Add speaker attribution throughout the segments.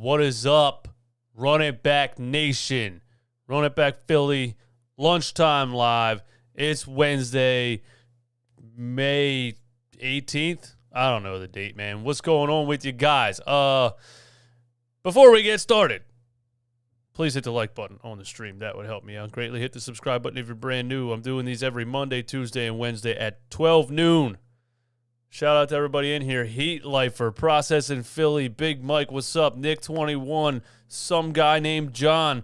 Speaker 1: What is up, Run It Back Nation? Run It Back Philly, lunchtime live. It's Wednesday, May 18th. I don't know the date, man. What's going on with you guys? Before we get started, please hit the like button on the stream. That would help me out greatly. Hit the subscribe button if you're brand new. I'm doing these every Monday, Tuesday, and Wednesday at 12 noon. Shout out to everybody in here. Heat Lifer, Processing Philly, Big Mike, what's up? Nick 21, some guy named John,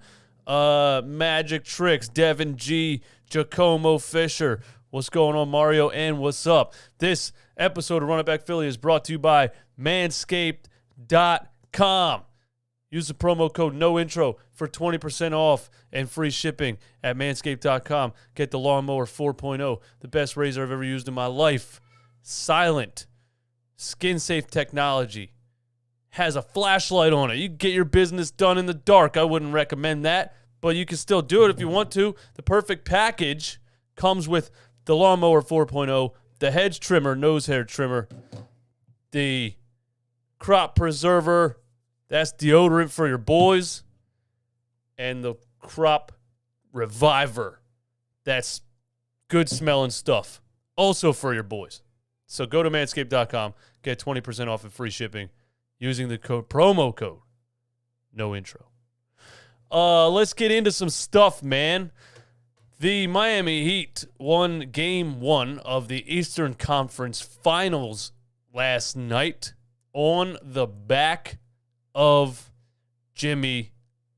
Speaker 1: Magic Tricks, Devin G, Giacomo Fisher. What's going on, Mario? And what's up? This episode of Run It Back Philly is brought to you by Manscaped.com. Use the promo code NOINTRO for 20% off and free shipping at Manscaped.com. Get the Lawnmower 4.0, the best razor I've ever used in my life. Silent, skin-safe technology. Has a flashlight on it. You can get your business done in the dark. I wouldn't recommend that, but you can still do it if you want to. The perfect package comes with the Lawnmower 4.0, the hedge trimmer, nose hair trimmer, the crop preserver, that's deodorant for your boys, and the crop reviver. That's good smelling stuff. Also for your boys. So go to manscaped.com, get 20% off and free shipping using the promo code NOINTRO. Let's get into some stuff, man. The Miami Heat won Game 1 of the Eastern Conference Finals last night on the back of Jimmy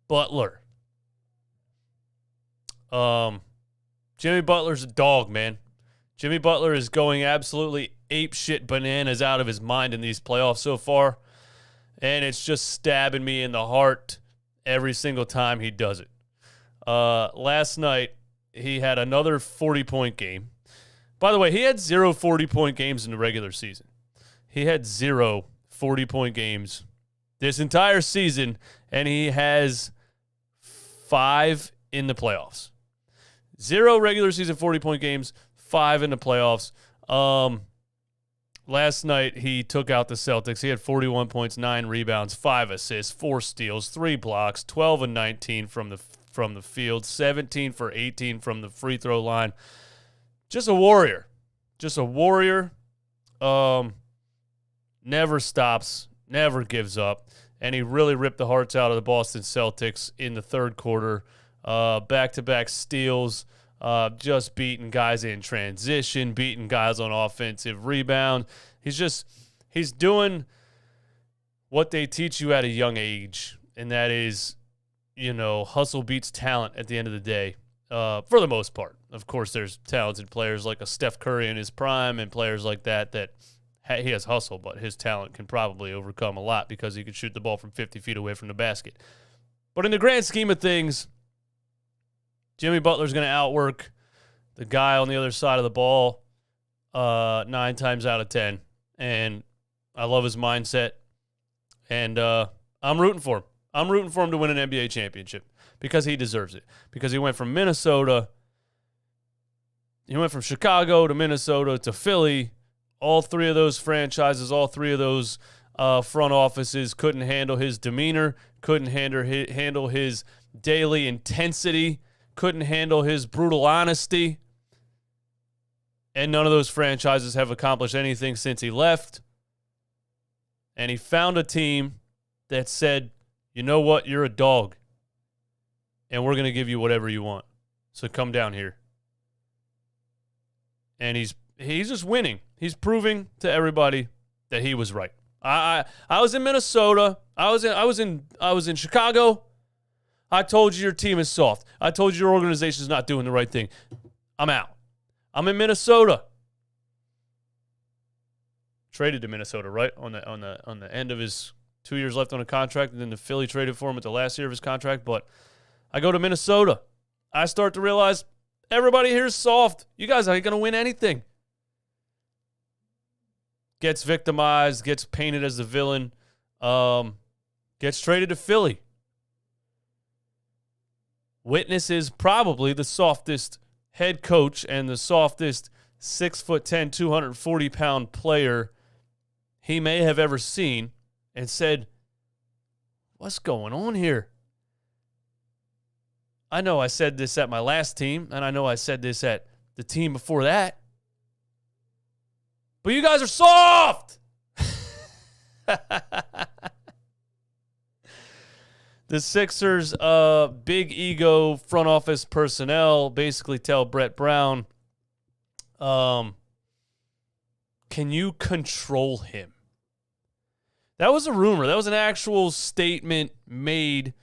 Speaker 1: Butler. Jimmy Butler's a dog, man. Jimmy Butler is going absolutely apeshit bananas out of his mind in these playoffs so far, and it's just stabbing me in the heart every single time he does it. Last night, he had another 40-point game. By the way, he had 0 40-point games in the regular season. He had 0 40-point games this entire season, and he has 5 in the playoffs. 0 regular season 40-point games, 5 in the playoffs. Last night, he took out the Celtics. He had 41 points, 9 rebounds, 5 assists, 4 steals, 3 blocks, 12 and 19 from the field, 17 for 18 from the free throw line. Just a warrior. Just a warrior. Never stops, never gives up. And he really ripped the hearts out of the Boston Celtics in the third quarter. Back-to-back steals. Just beating guys in transition, beating guys on offensive rebound. He's doing what they teach you at a young age, and that is, hustle beats talent at the end of the day, for the most part. Of course, there's talented players like a Steph Curry in his prime and players like that he has hustle, but his talent can probably overcome a lot because he can shoot the ball from 50 feet away from the basket. But in the grand scheme of things, Jimmy Butler's going to outwork the guy on the other side of the ball 9 times out of 10. And I love his mindset. And I'm rooting for him. I'm rooting for him to win an NBA championship because he deserves it. Because he went from Chicago to Minnesota to Philly. All 3 of those franchises, all 3 of those front offices couldn't handle his demeanor, couldn't handle his daily intensity, couldn't handle his brutal honesty, and none of those franchises have accomplished anything since he left. And he found a team that said, you know what, you're a dog, and we're going to give you whatever you want. So come down here. And he's just winning. He's proving to everybody that he was right. I was in Minnesota. I was in Chicago. I told you your team is soft. I told you your organization is not doing the right thing. I'm out. I'm in Minnesota. Traded to Minnesota, right? On the end of his 2 years left on a contract, and then the Philly traded for him at the last year of his contract. But I go to Minnesota. I start to realize everybody here is soft. You guys aren't going to win anything. Gets victimized, gets painted as the villain, gets traded to Philly. Witnesses probably the softest head coach and the softest 6'10", 240-pound player he may have ever seen, and said, What's going on here? I know I said this at my last team, and I know I said this at the team before that. But you guys are soft! The Sixers' big ego front office personnel basically tell Brett Brown, can you control him? That was a rumor. That was an actual statement made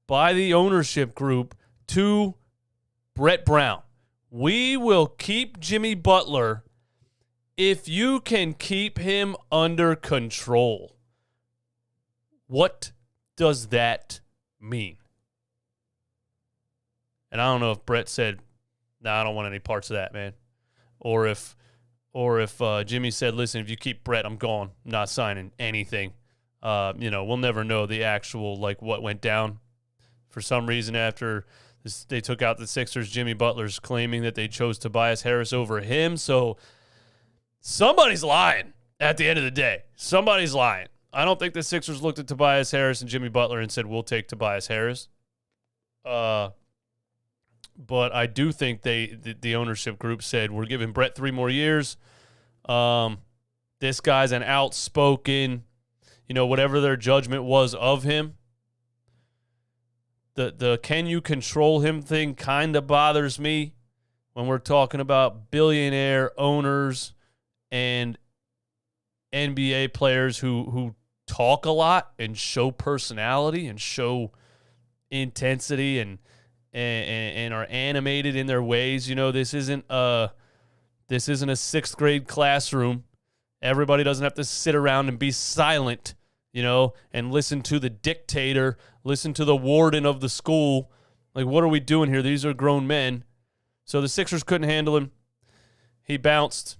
Speaker 1: by the ownership group to Brett Brown. We will keep Jimmy Butler if you can keep him under control. What does that mean? And I don't know if Brett said, "Nah, I don't want any parts of that, man," or if Jimmy said, "Listen, if you keep Brett, I'm gone. I'm not signing anything." We'll never know the actual what went down. For some reason, after they took out the Sixers, Jimmy Butler's claiming that they chose Tobias Harris over him. So somebody's lying at the end of the day. Somebody's lying. I don't think the Sixers looked at Tobias Harris and Jimmy Butler and said, "We'll take Tobias Harris." But I do think the ownership group said, "We're giving Brett 3 more years." This guy's an outspoken, whatever their judgment was of him. The can you control him thing kind of bothers me when we're talking about billionaire owners and NBA players who talk a lot and show personality and show intensity and are animated in their ways. This isn't a 6th grade classroom. Everybody doesn't have to sit around and be silent, and listen to the dictator, listen to the warden of the school. What are we doing here? These are grown men. So the Sixers couldn't handle him. He bounced,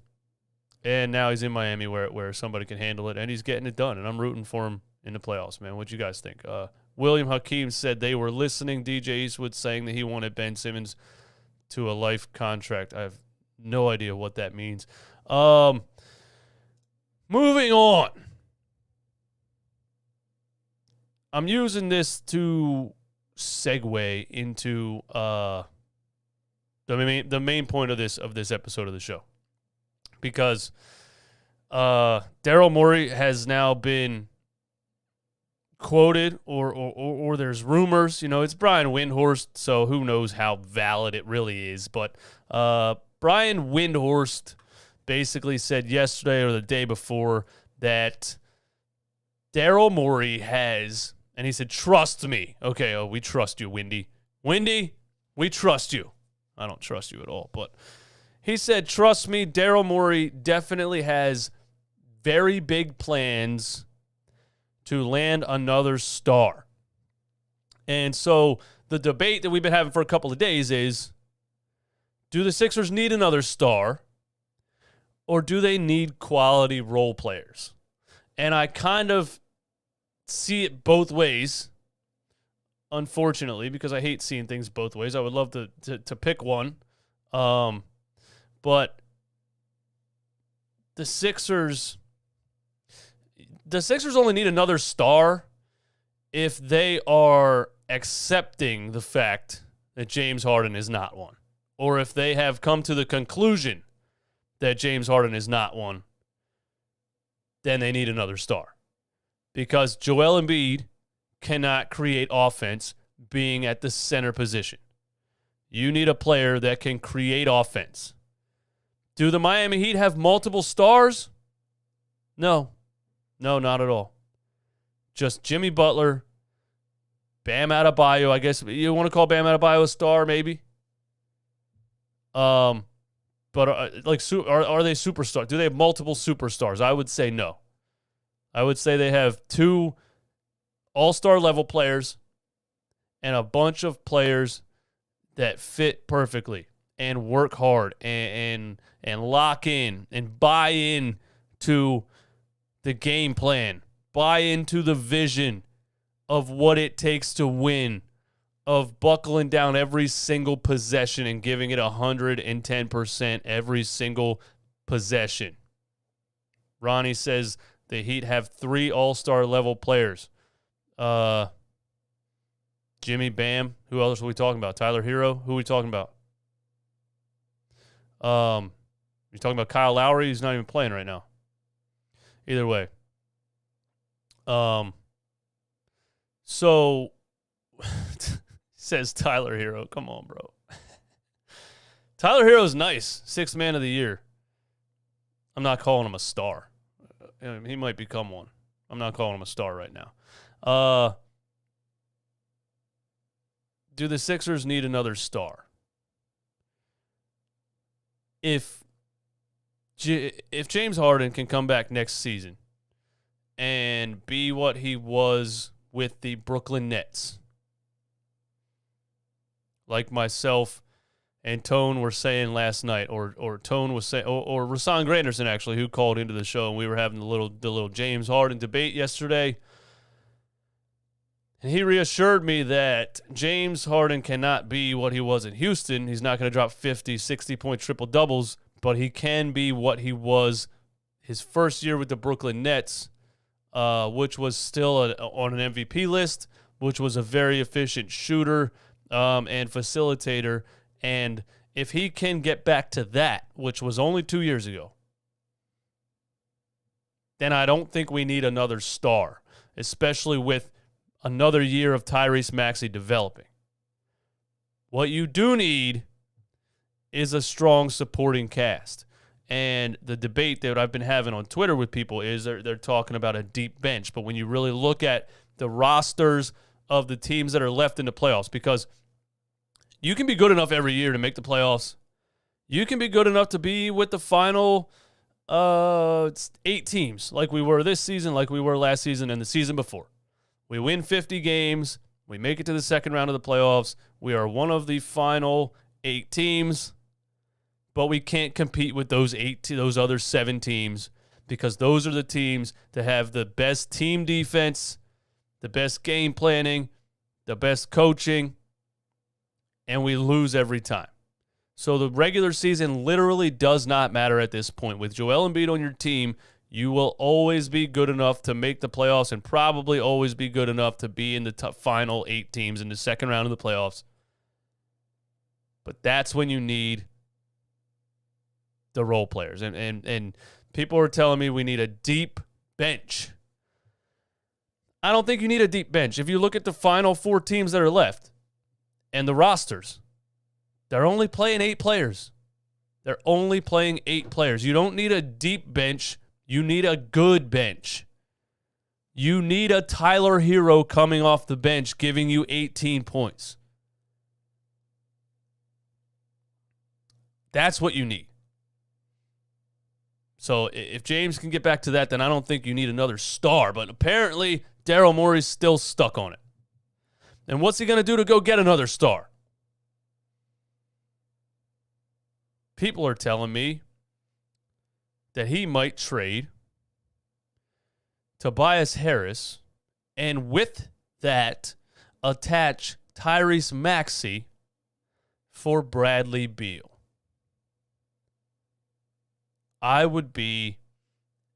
Speaker 1: and now he's in Miami where somebody can handle it, and he's getting it done, and I'm rooting for him in the playoffs, man. What you guys think? William Hakeem said they were listening. DJ Eastwood saying that he wanted Ben Simmons to a life contract. I have no idea what that means. Moving on. I'm using this to segue into the main point of this episode of the show, because Daryl Morey has now been quoted, or there's rumors. It's Brian Windhorst, so who knows how valid it really is. But Brian Windhorst basically said yesterday or the day before that Daryl Morey has. And he said, "Trust me." Okay, we trust you, Windy. Windy, we trust you. I don't trust you at all. But he said, "Trust me, Daryl Morey definitely has very big plans to land another star." And so the debate that we've been having for a couple of days is, do the Sixers need another star, or do they need quality role players? And I kind of see it both ways, unfortunately, because I hate seeing things both ways. I would love to pick one. But the Sixers only need another star if they are accepting the fact that James Harden is not one, or if they have come to the conclusion that James Harden is not one, then they need another star. Because Joel Embiid cannot create offense being at the center position. You need a player that can create offense. Do the Miami Heat have multiple stars? No. No, not at all. Just Jimmy Butler, Bam Adebayo. I guess you want to call Bam Adebayo a star, maybe. But are they superstars? Do they have multiple superstars? I would say no. I would say they have 2 all-star level players and a bunch of players that fit perfectly and work hard and lock in and buy in to the game plan, buy into the vision of what it takes to win, of buckling down every single possession and giving it 110% every single possession. Ronnie says the Heat have 3 all-star level players. Jimmy Bam. Who else are we talking about? Tyler Hero. Who are we talking about? You're talking about Kyle Lowry. He's not even playing right now. Either way. So says Tyler Hero. Come on, bro. Tyler Hero's nice. 6th man of the year. I'm not calling him a star. He might become one. I'm not calling him a star right now. Do the Sixers need another star? If James Harden can come back next season and be what he was with the Brooklyn Nets, like myself and Tone were saying last night, or Tone was saying, or Rasan Granderson actually, who called into the show, and we were having the little James Harden debate yesterday. And he reassured me that James Harden cannot be what he was in Houston. He's not going to drop 50, 60-point triple-doubles, but he can be what he was his first year with the Brooklyn Nets, which was still on an MVP list, which was a very efficient shooter and facilitator. And if he can get back to that, which was only 2 years ago, then I don't think we need another star, especially with another year of Tyrese Maxey developing. What you do need is a strong supporting cast. And the debate that I've been having on Twitter with people is they're talking about a deep bench. But when you really look at the rosters of the teams that are left in the playoffs, because you can be good enough every year to make the playoffs. You can be good enough to be with the final 8 teams, like we were this season, like we were last season and the season before. We win 50 games. We make it to the second round of the playoffs. We are one of the final 8 teams, but we can't compete with those other 7 teams, because those are the teams that have the best team defense, the best game planning, the best coaching, and we lose every time. So the regular season literally does not matter at this point. With Joel Embiid on your team, you will always be good enough to make the playoffs and probably always be good enough to be in the final 8 teams in the second round of the playoffs. But that's when you need the role players. And people are telling me we need a deep bench. I don't think you need a deep bench. If you look at the final 4 teams that are left and the rosters, they're only playing 8 players. They're only playing 8 players. You don't need a deep bench. You need a good bench. You need a Tyler Hero coming off the bench giving you 18 points. That's what you need. So if James can get back to that, then I don't think you need another star. But apparently, Daryl Morey's still stuck on it. And what's he going to do to go get another star? People are telling me that he might trade Tobias Harris and with that attach Tyrese Maxey for Bradley Beal. I would be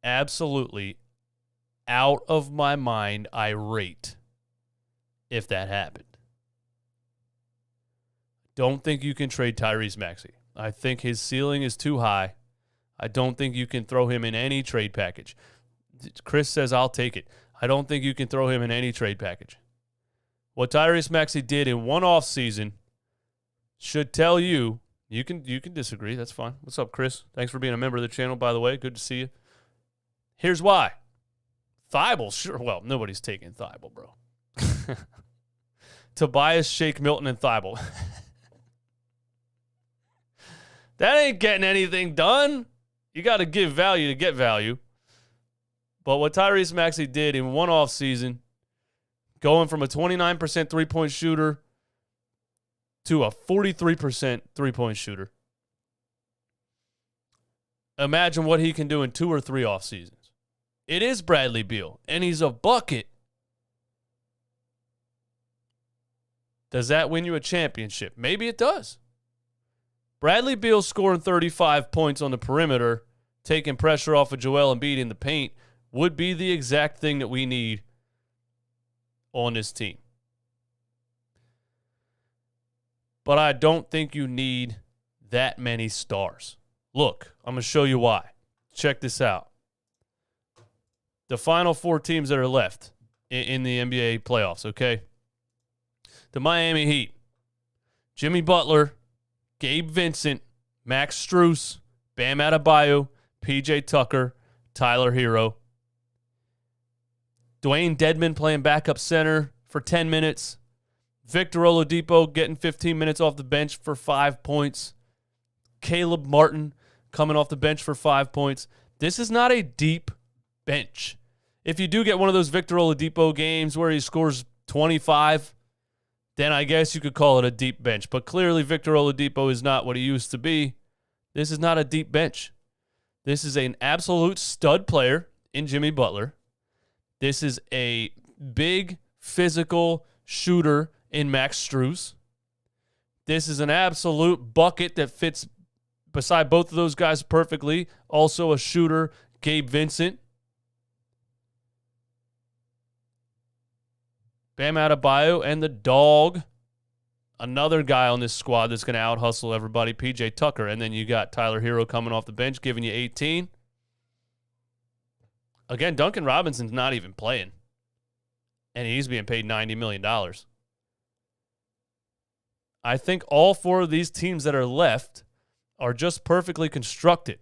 Speaker 1: absolutely out of my mind irate if that happened. Don't think you can trade Tyrese Maxey. I think his ceiling is too high. I don't think you can throw him in any trade package. Chris says, I'll take it. I don't think you can throw him in any trade package. What Tyrese Maxey did in one offseason should tell you, you can disagree. That's fine. What's up, Chris? Thanks for being a member of the channel, by the way. Good to see you. Here's why. Thibault, sure. Well, nobody's taking Thibault, bro. Tobias, Shake Milton, and Thibault. That ain't getting anything done. You got to give value to get value. But what Tyrese Maxey did in one offseason, going from a 29% three-point shooter to a 43% three-point shooter, imagine what he can do in 2 or 3 off seasons. It is Bradley Beal, and he's a bucket. Does that win you a championship? Maybe it does. Bradley Beal scoring 35 points on the perimeter, taking pressure off of Joel Embiid in the paint, would be the exact thing that we need on this team. but I don't think you need that many stars. Look, I'm going to show you why. Check this out. The final 4 teams that are left in the NBA playoffs, okay? The Miami Heat, Jimmy Butler, Gabe Vincent, Max Strus, Bam Adebayo, PJ Tucker, Tyler Hero. Dwayne Dedmon playing backup center for 10 minutes. Victor Oladipo getting 15 minutes off the bench for 5 points. Caleb Martin coming off the bench for 5 points. This is not a deep bench. If you do get one of those Victor Oladipo games where he scores 25, then I guess you could call it a deep bench. But clearly Victor Oladipo is not what he used to be. This is not a deep bench. This is an absolute stud player in Jimmy Butler. This is a big physical shooter in Max Strus. This is an absolute bucket that fits beside both of those guys perfectly. Also a shooter, Gabe Vincent. Bam Adebayo and the dog. Another guy on this squad that's going to out-hustle everybody, PJ Tucker. And then you got Tyler Hero coming off the bench, giving you 18. Again, Duncan Robinson's not even playing. And he's being paid $90 million. I think all 4 of these teams that are left are just perfectly constructed.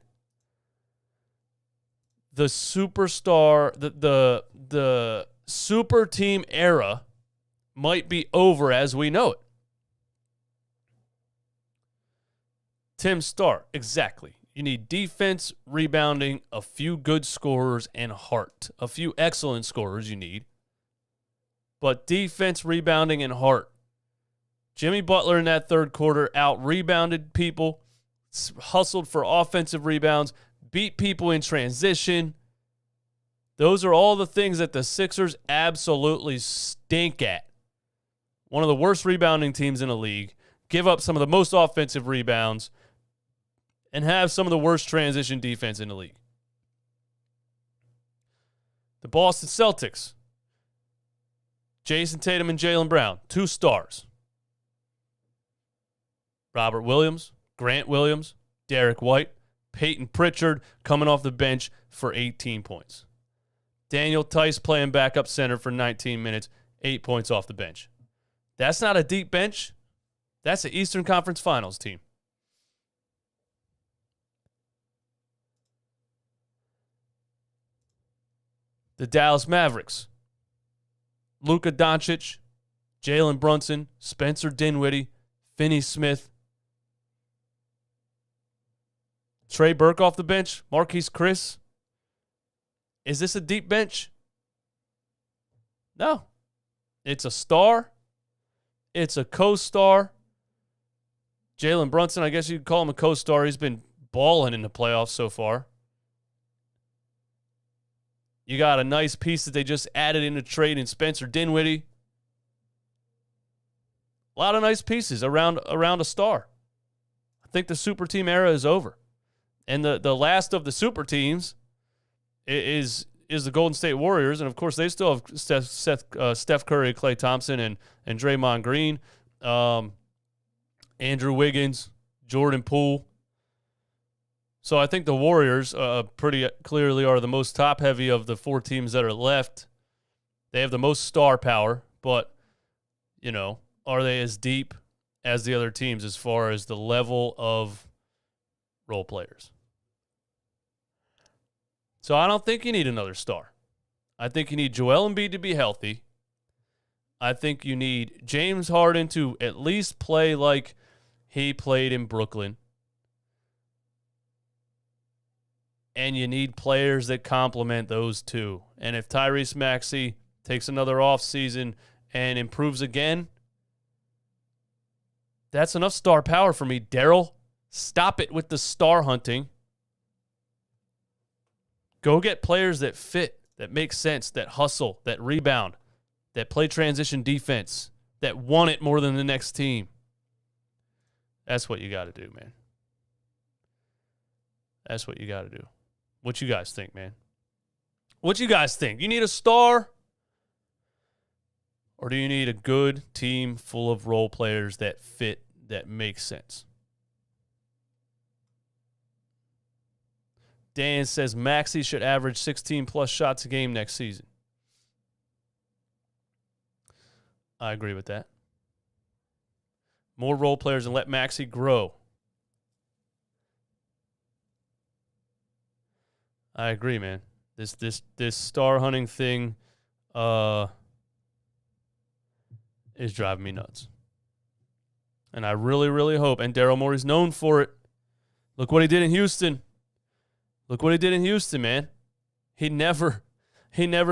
Speaker 1: The superstar, the super team era might be over as we know it. Tim Starr, exactly. You need defense, rebounding, a few good scorers, and heart. A few excellent scorers you need. But defense, rebounding, and heart. Jimmy Butler in that third quarter out-rebounded people, hustled for offensive rebounds, beat people in transition. Those are all the things that the Sixers absolutely stink at. One of the worst rebounding teams in the league, give up some of the most offensive rebounds, and have some of the worst transition defense in the league. The Boston Celtics, Jason Tatum and Jaylen Brown, 2 stars. Robert Williams, Grant Williams, Derek White, Peyton Pritchard coming off the bench for 18 points. Daniel Tice playing backup center for 19 minutes, 8 points off the bench. That's not a deep bench. That's the Eastern Conference Finals team. The Dallas Mavericks, Luka Doncic, Jalen Brunson, Spencer Dinwiddie, Finney Smith, Trey Burke off the bench, Marquise Chris. Is this a deep bench? No. It's a star. It's a co-star. Jalen Brunson, I guess you could call him a co-star. He's been balling in the playoffs so far. You got a nice piece that they just added in a trade in Spencer Dinwiddie. A lot of nice pieces around a star. I think the super team era is over. And the last of the super teams is the Golden State Warriors. And, of course, they still have Steph Curry, Klay Thompson, and Draymond Green, Andrew Wiggins, Jordan Poole. So I think the Warriors pretty clearly are the most top-heavy of the 4 teams that are left. They have the most star power, but, are they as deep as the other teams as far as the level of role players? So I don't think you need another star. I think you need Joel Embiid to be healthy. I think you need James Harden to at least play like he played in Brooklyn. And you need players that complement those two. And if Tyrese Maxey takes another offseason and improves again, that's enough star power for me, Daryl. Stop it with the star hunting. Go get players that fit, that make sense, that hustle, that rebound, that play transition defense, that want it more than the next team. That's what you got to do, man. That's what you got to do. What you guys think, man? What you guys think? You need a star? Or do you need a good team full of role players that fit that makes sense. Dan says Maxey should average 16-plus shots a game next season. I agree with that. More role players and let Maxey grow. I agree, man. This star hunting thing is driving me nuts. And I really, really hope, and Daryl Morey's known for it. Look what he did in Houston. Look what he did in Houston, man. He never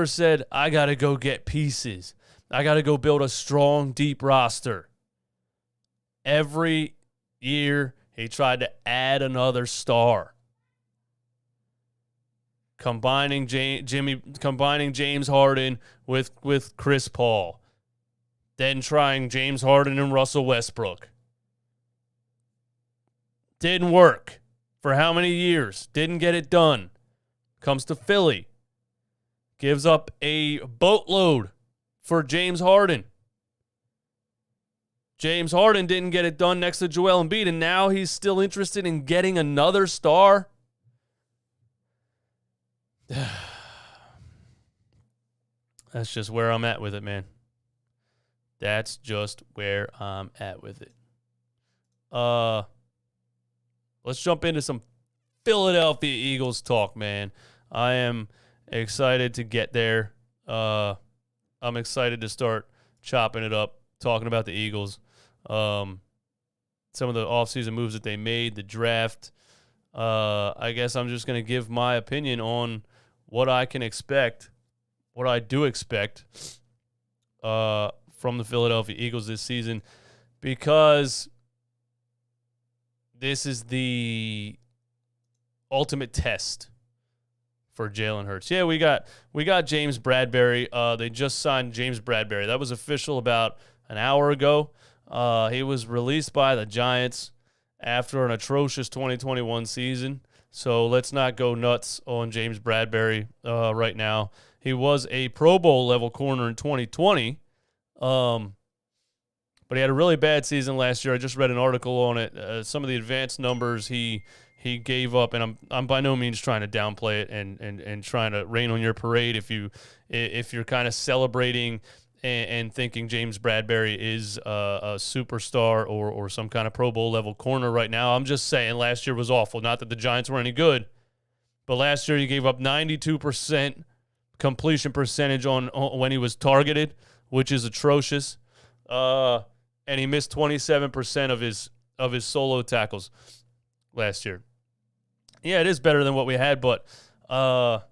Speaker 1: said, I got to go get pieces. I got to go build a strong, deep roster. Every year, he tried to add another star. Combining James Harden with Chris Paul. Then trying James Harden and Russell Westbrook. Didn't work. For how many years? Didn't get it done. Comes to Philly. Gives up a boatload for James Harden. James Harden didn't get it done next to Joel Embiid, and now he's still interested in getting another star. That's just where I'm at with it, man. That's just where I'm at with it. Let's jump into some Philadelphia Eagles talk, man. I am excited to get there. I'm excited to start chopping it up, talking about the Eagles. Some of the offseason moves that they made, the draft. I guess I'm just going to give my opinion on what I can expect, what I do expect from the Philadelphia Eagles this season, because this is the ultimate test for Jalen Hurts. Yeah, we got James Bradberry. They just signed James Bradberry. That was official about an hour ago. He was released by the Giants after an atrocious 2021 season. So let's not go nuts on James Bradberry right now. He was a Pro Bowl level corner in 2020. But he had a really bad season last year. I just read an article on it. Some of the advanced numbers he gave up, and I'm by no means trying to downplay it and trying to rain on your parade if you're kind of celebrating and thinking James Bradberry is a superstar or some kind of Pro Bowl level corner right now. I'm just saying last year was awful. Not that the Giants were any good, but last year he gave up 92% completion percentage on when he was targeted, which is atrocious. And he missed 27% of his solo tackles last year. Yeah, it is better than what we had, but what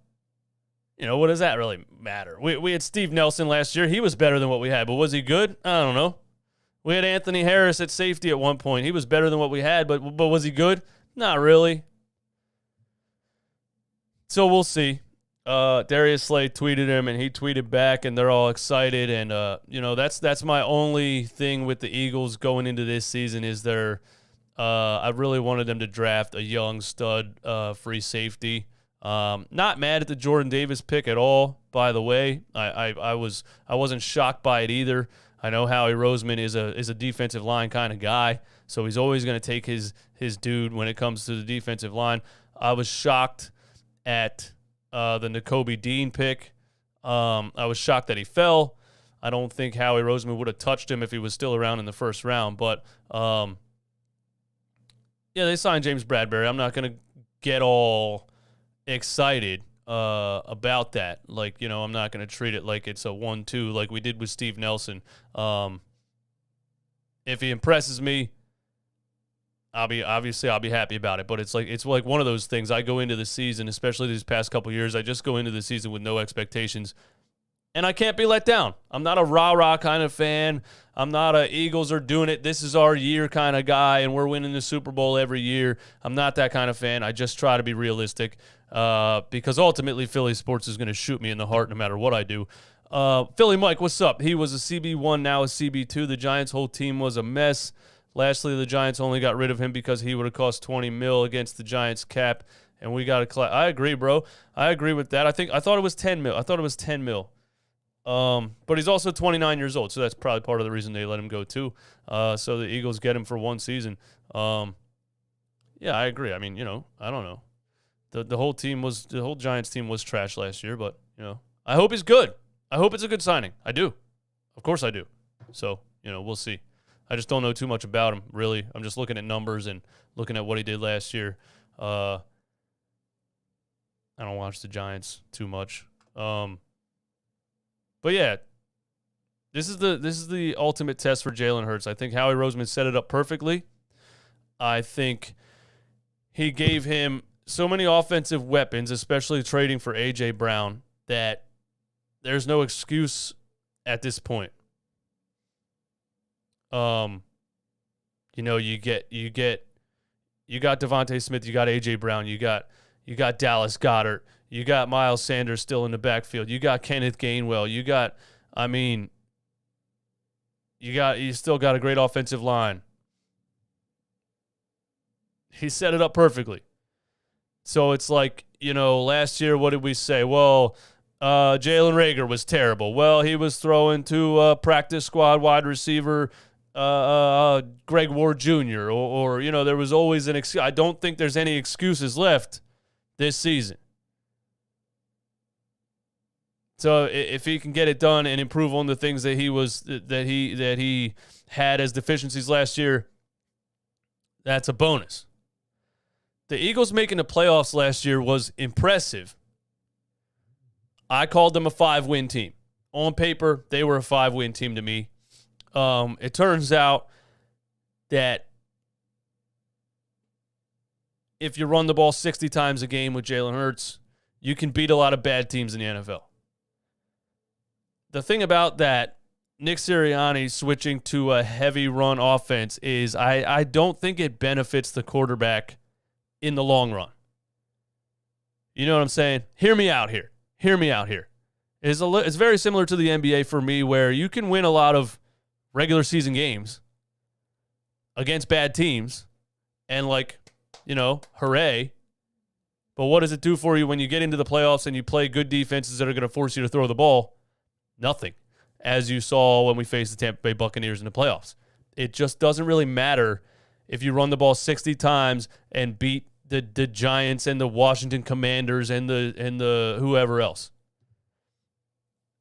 Speaker 1: does that really matter? We had Steve Nelson last year. He was better than what we had, but was he good? I don't know. We had Anthony Harris at safety at one point. He was better than what we had, but was he good? Not really. So we'll see. Darius Slay tweeted him, and he tweeted back, and they're all excited. And that's my only thing with the Eagles going into this season is I really wanted them to draft a young stud free safety. Not mad at the Jordan Davis pick at all. By the way, I wasn't shocked by it either. I know Howie Roseman is a defensive line kind of guy, so he's always going to take his dude when it comes to the defensive line. I was shocked at the Nakobe Dean pick. I was shocked that he fell. I don't think Howie Roseman would have touched him if he was still around in the first round. But, they signed James Bradberry. I'm not going to get all excited about that. I'm not going to treat it like it's a 1-2 like we did with Steve Nelson. If he impresses me, I'll be happy about it, but it's like one of those things. I go into the season, especially these past couple years, I just go into the season with no expectations, and I can't be let down. I'm not a rah-rah kind of fan. I'm not a Eagles are doing it, this is our year kind of guy, and we're winning the Super Bowl every year. I'm not that kind of fan. I just try to be realistic because ultimately Philly sports is going to shoot me in the heart no matter what I do. Philly Mike, what's up? He was a CB1, now a CB2. The Giants' whole team was a mess. Lastly, the Giants only got rid of him because he would have cost $20 million against the Giants cap, and we got I agree, bro. I agree with that. I thought it was $10 million. I thought it was $10 million. But he's also 29 years old, so that's probably part of the reason they let him go too. So the Eagles get him for one season. Yeah, I agree. I mean, I don't know. The whole Giants team was trash last year, but I hope he's good. I hope it's a good signing. I do. Of course I do. So, we'll see. I just don't know too much about him, really. I'm just looking at numbers and looking at what he did last year. I don't watch the Giants too much. But yeah, this is the ultimate test for Jalen Hurts. I think Howie Roseman set it up perfectly. I think he gave him so many offensive weapons, especially trading for A.J. Brown, that there's no excuse at this point. You got Devontae Smith, you got A.J. Brown, you got Dallas Goedert, you got Miles Sanders still in the backfield, you got Kenneth Gainwell, you still got a great offensive line. He set it up perfectly. So it's like, last year, what did we say? Well, Jalen Reagor was terrible. Well, he was throwing to practice squad wide receiver Greg Ward Jr. or there was always an excuse. I don't think there's any excuses left this season. So if he can get it done and improve on the things that he had as deficiencies last year, that's a bonus. The Eagles making the playoffs last year was impressive. I called them a 5-win team. On paper, they were a 5-win team to me. It turns out that if you run the ball 60 times a game with Jalen Hurts, you can beat a lot of bad teams in the NFL. The thing about that, Nick Sirianni switching to a heavy run offense is I don't think it benefits the quarterback in the long run. You know what I'm saying? Hear me out here. It's very similar to the NBA for me, where you can win a lot of regular season games against bad teams and hooray. But what does it do for you when you get into the playoffs and you play good defenses that are going to force you to throw the ball? Nothing, as you saw when we faced the Tampa Bay Buccaneers in the playoffs. It just doesn't really matter if you run the ball 60 times and beat the Giants and the Washington Commanders and the whoever else.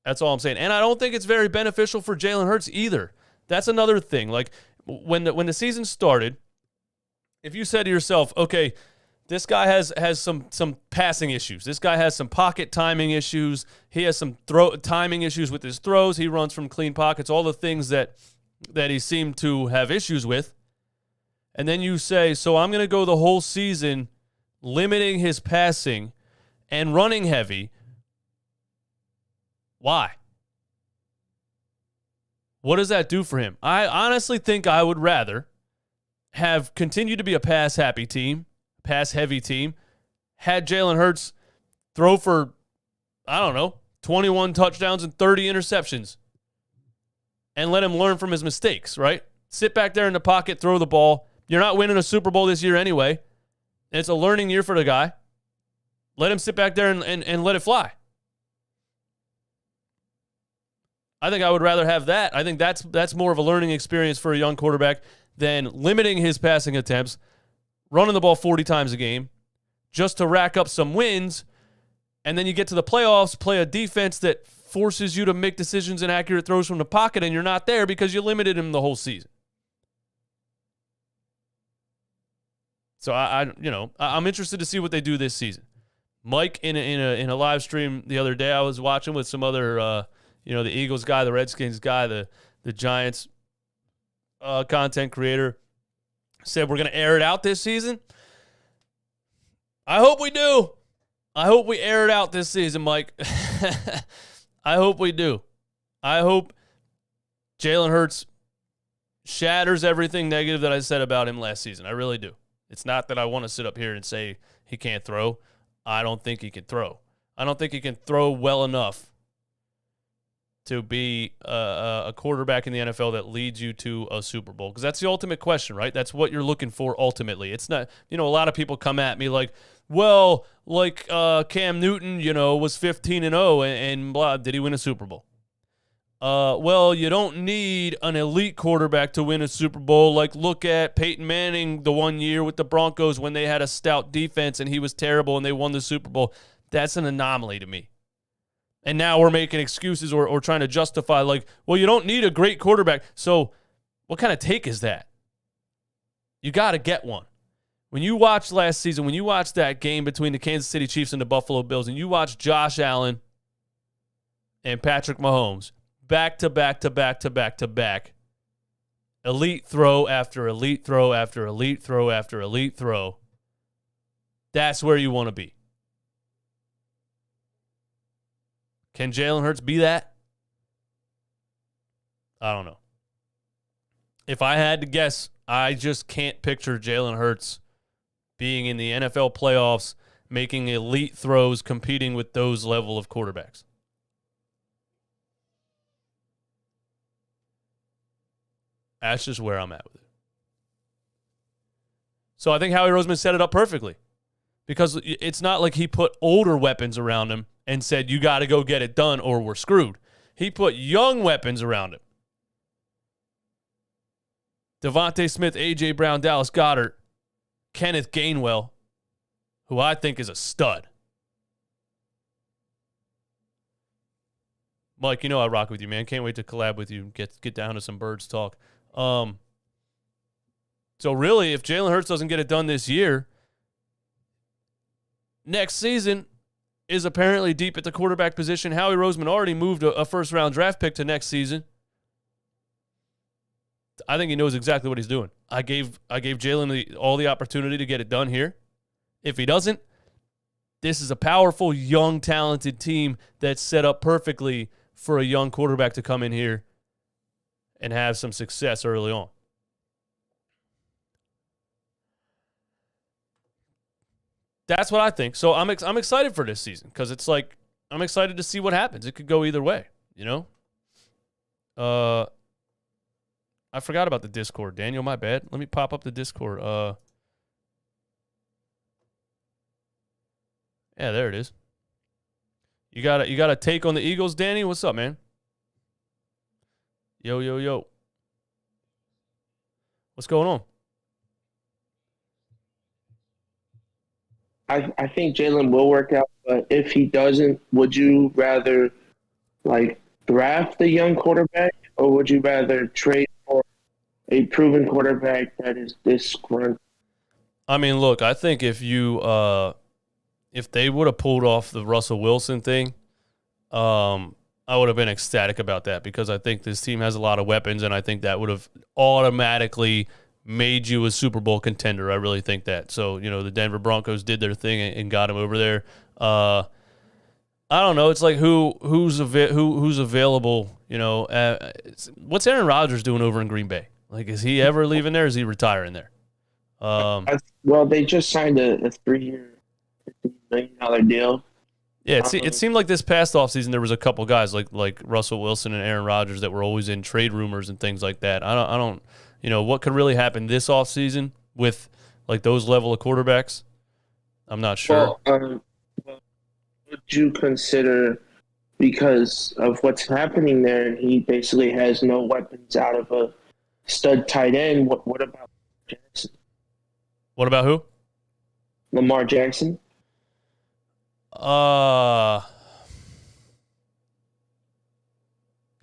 Speaker 1: That's all I'm saying. And I don't think it's very beneficial for Jalen Hurts either. That's another thing. Like when the season started, if you said to yourself, okay, this guy has some passing issues. This guy has some pocket timing issues. He has some timing issues with his throws. He runs from clean pockets, all the things that he seemed to have issues with. And then you say, so I'm going to go the whole season limiting his passing and running heavy. Why? What does that do for him? I honestly think I would rather have continued to be a pass-heavy team, had Jalen Hurts throw for, 21 touchdowns and 30 interceptions, and let him learn from his mistakes, right? Sit back there in the pocket, throw the ball. You're not winning a Super Bowl this year anyway. It's a learning year for the guy. Let him sit back there and let it fly. I think I would rather have that. I think that's more of a learning experience for a young quarterback than limiting his passing attempts, running the ball 40 times a game, just to rack up some wins, and then you get to the playoffs, play a defense that forces you to make decisions and accurate throws from the pocket, and you're not there because you limited him the whole season. So I'm interested to see what they do this season. Mike in a live stream the other day I was watching with some other the Eagles guy, the Redskins guy, the Giants content creator, said we're going to air it out this season. I hope we do. I hope we air it out this season, Mike. I hope we do. I hope Jalen Hurts shatters everything negative that I said about him last season. I really do. It's not that I want to sit up here and say he can't throw. I don't think he can throw. I don't think he can throw well enough to be a quarterback in the NFL that leads you to a Super Bowl. Because that's the ultimate question, right? That's what you're looking for ultimately. It's not, a lot of people come at me like, Cam Newton, was 15-0 and blah, did he win a Super Bowl? Well, you don't need an elite quarterback to win a Super Bowl. Like, look at Peyton Manning the one year with the Broncos when they had a stout defense and he was terrible and they won the Super Bowl. That's an anomaly to me. And now we're making excuses or trying to justify, like, well, you don't need a great quarterback. So what kind of take is that? You got to get one. When you watched last season, when you watched that game between the Kansas City Chiefs and the Buffalo Bills, and you watched Josh Allen and Patrick Mahomes back to back to back to back to back, elite throw after elite throw after elite throw after elite throw, that's where you want to be. Can Jalen Hurts be that? I don't know. If I had to guess, I just can't picture Jalen Hurts being in the NFL playoffs, making elite throws, competing with those level of quarterbacks. That's just where I'm at with it. So I think Howie Roseman set it up perfectly because it's not like he put older weapons around him and said, you got to go get it done or we're screwed. He put young weapons around him. Devontae Smith, A.J. Brown, Dallas Goedert, Kenneth Gainwell, who I think is a stud. Mike, you know I rock with you, man. Can't wait to collab with you and get down to some birds talk. So really, if Jalen Hurts doesn't get it done this year, next season is apparently deep at the quarterback position. Howie Roseman already moved a first-round draft pick to next season. I think he knows exactly what he's doing. I gave Jalen all the opportunity to get it done here. If he doesn't, this is a powerful, young, talented team that's set up perfectly for a young quarterback to come in here and have some success early on. That's what I think. So I'm excited for this season because it's like I'm excited to see what happens. It could go either way, you know? I forgot about the Discord, Daniel. My bad. Let me pop up the Discord. Yeah, there it is. You got a take on the Eagles, Danny? What's up, man? Yo. What's going on?
Speaker 2: I think Jalen will work out, but if he doesn't, would you rather draft a young quarterback, or would you rather trade for a proven quarterback that is this grunt?
Speaker 1: I mean, look, I think if they would have pulled off the Russell Wilson thing, I would have been ecstatic about that because I think this team has a lot of weapons, and I think that would have automatically made you a Super Bowl contender. I really think that. So, you know, the Denver Broncos did their thing and got him over there. I don't know. It's like who's available, you know. What's Aaron Rodgers doing over in Green Bay? Like, is he ever leaving there? Is he retiring there?
Speaker 2: Well, they just signed a 3-year, $50 million deal.
Speaker 1: Yeah, it seemed like this past offseason there was a couple guys like Russell Wilson and Aaron Rodgers that were always in trade rumors and things like that. I don't you know, what could really happen this offseason with like those level of quarterbacks? I'm not sure.
Speaker 2: Well, would you consider, because of what's happening there, he basically has no weapons out of a stud tight end. What about Jackson?
Speaker 1: What about who?
Speaker 2: Lamar Jackson?
Speaker 1: Yeah,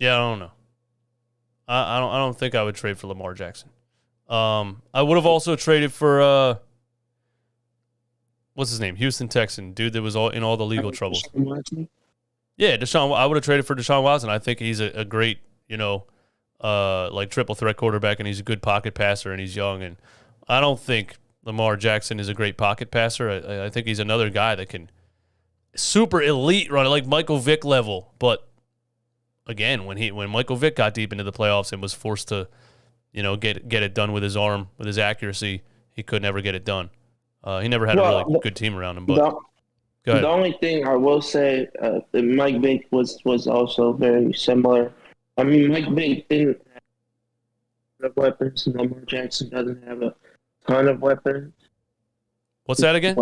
Speaker 1: I don't know. I don't think I would trade for Lamar Jackson. I would have also traded for what's his name? Houston Texan dude that was in all the legal troubles. Yeah, Deshaun. I would have traded for Deshaun Watson. I think he's a great, you know, like triple threat quarterback, and he's a good pocket passer, and he's young. And I don't think Lamar Jackson is a great pocket passer. I think he's another guy that can super elite run, like Michael Vick level, but. Again, when Michael Vick got deep into the playoffs and was forced to, you know, get it done with his arm, with his accuracy, he could never get it done. He never had a really good team around him. But go ahead.
Speaker 2: The only thing I will say, Mike Vick was also very similar. I mean, Mike Vick didn't have weapons. Lamar Jackson doesn't have a ton of weapons.
Speaker 1: What's that again?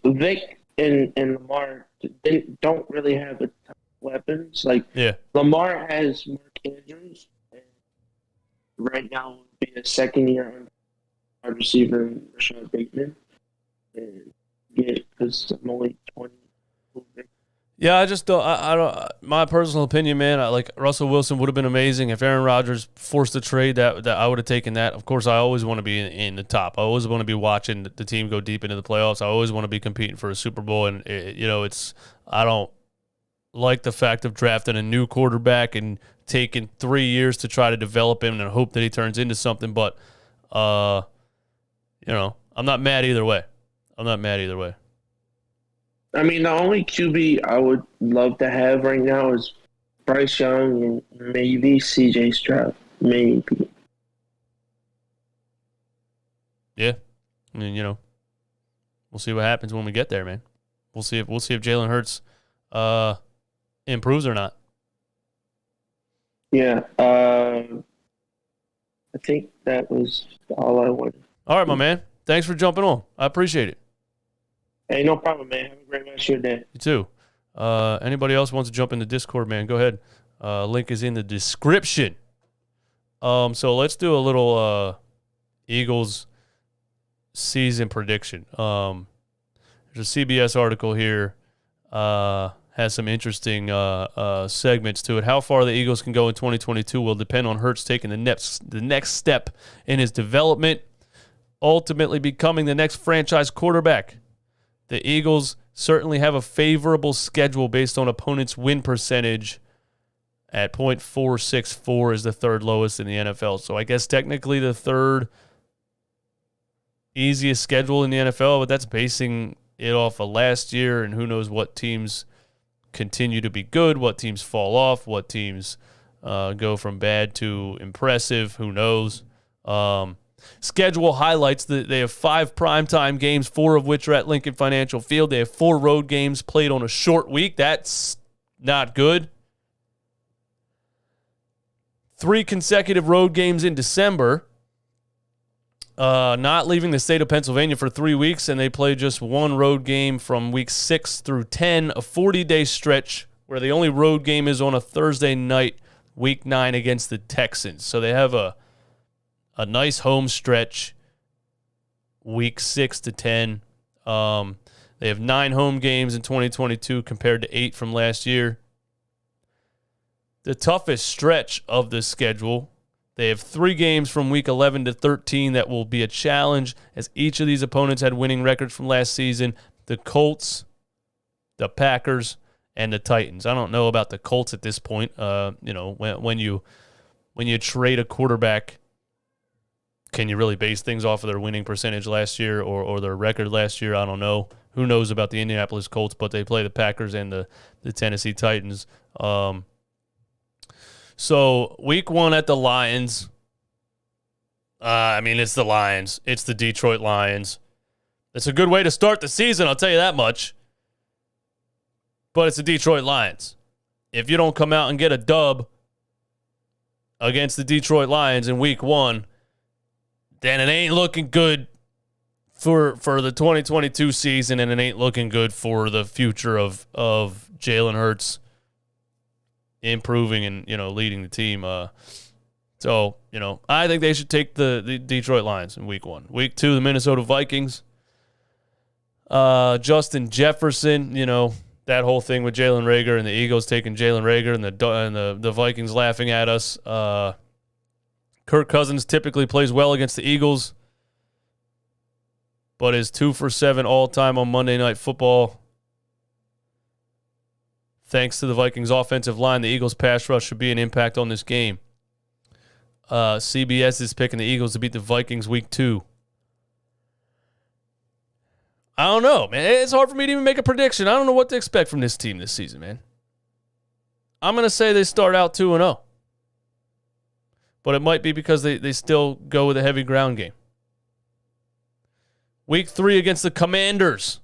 Speaker 2: Vick and Lamar don't really have a ton weapons. Like
Speaker 1: Yeah.
Speaker 2: Lamar has Mark Andrews, and right now would be a second year wide receiver in Rashad Bateman. And because I'm only 20.
Speaker 1: Yeah, I just don't. I don't. My personal opinion, man. Like Russell Wilson would have been amazing if Aaron Rodgers forced a trade. That I would have taken that. Of course, I always want to be in the top. I always want to be watching the team go deep into the playoffs. I always want to be competing for a Super Bowl. And I don't like the fact of drafting a new quarterback and taking 3 years to try to develop him and hope that he turns into something. But I'm not mad either way.
Speaker 2: I mean, the only QB I would love to have right now is Bryce Young and maybe CJ Stroud. Maybe.
Speaker 1: Yeah. I mean, we'll see what happens when we get there, man. We'll see if Jalen Hurts improves or not.
Speaker 2: Yeah. I think that was all I wanted.
Speaker 1: All right, my man. Thanks for jumping on. I appreciate it.
Speaker 2: Hey, no problem, man. Have a great rest of your day.
Speaker 1: You too. Anybody else wants to jump in the Discord, man, go ahead. Link is in the description. So let's do a little Eagles season prediction. There's a CBS article here. Has some interesting segments to it. How far the Eagles can go in 2022 will depend on Hurts taking the next step in his development, ultimately becoming the next franchise quarterback. The Eagles certainly have a favorable schedule based on opponents' win percentage at .464 is the third lowest in the NFL. So I guess technically the third easiest schedule in the NFL, but that's basing it off of last year, and who knows what teams continue to be good, what teams fall off, what teams go from bad to impressive, who knows. Schedule highlights that they have 5 primetime games, 4 of which are at Lincoln Financial Field. They have 4 road games played on a short week. That's not good. 3 consecutive road games in December. Not leaving the state of Pennsylvania for 3 weeks, and they play just 1 road game from week 6 through 10, a 40-day stretch where the only road game is on a Thursday night, week 9 against the Texans. So they have a nice home stretch, week 6 to 10. They have 9 home games in 2022 compared to 8 from last year. The toughest stretch of the schedule, they have 3 games from week 11 to 13 that will be a challenge, as each of these opponents had winning records from last season. The Colts, the Packers, and the Titans. I don't know about the Colts at this point. When you trade a quarterback, can you really base things off of their winning percentage last year or their record last year? I don't know. Who knows about the Indianapolis Colts, but they play the Packers and the Tennessee Titans. So week 1 at the Lions. It's the Lions. It's the Detroit Lions. It's a good way to start the season, I'll tell you that much. But it's the Detroit Lions. If you don't come out and get a dub against the Detroit Lions in week 1, then it ain't looking good for the 2022 season, and it ain't looking good for the future of Jalen Hurts improving and, leading the team. So, I think they should take the Detroit Lions in week 1. Week 2, the Minnesota Vikings. Justin Jefferson, that whole thing with Jalen Reagor and the Eagles taking Jalen Reagor and the Vikings laughing at us. Kirk Cousins typically plays well against the Eagles, but is 2 for 7 all-time on Monday Night Football. Thanks to the Vikings' offensive line, the Eagles' pass rush should be an impact on this game. CBS is picking the Eagles to beat the Vikings week 2. I don't know, man. It's hard for me to even make a prediction. I don't know what to expect from this team this season, man. I'm going to say they start out 2-0. But it might be because they still go with a heavy ground game. Week 3 against the Commanders.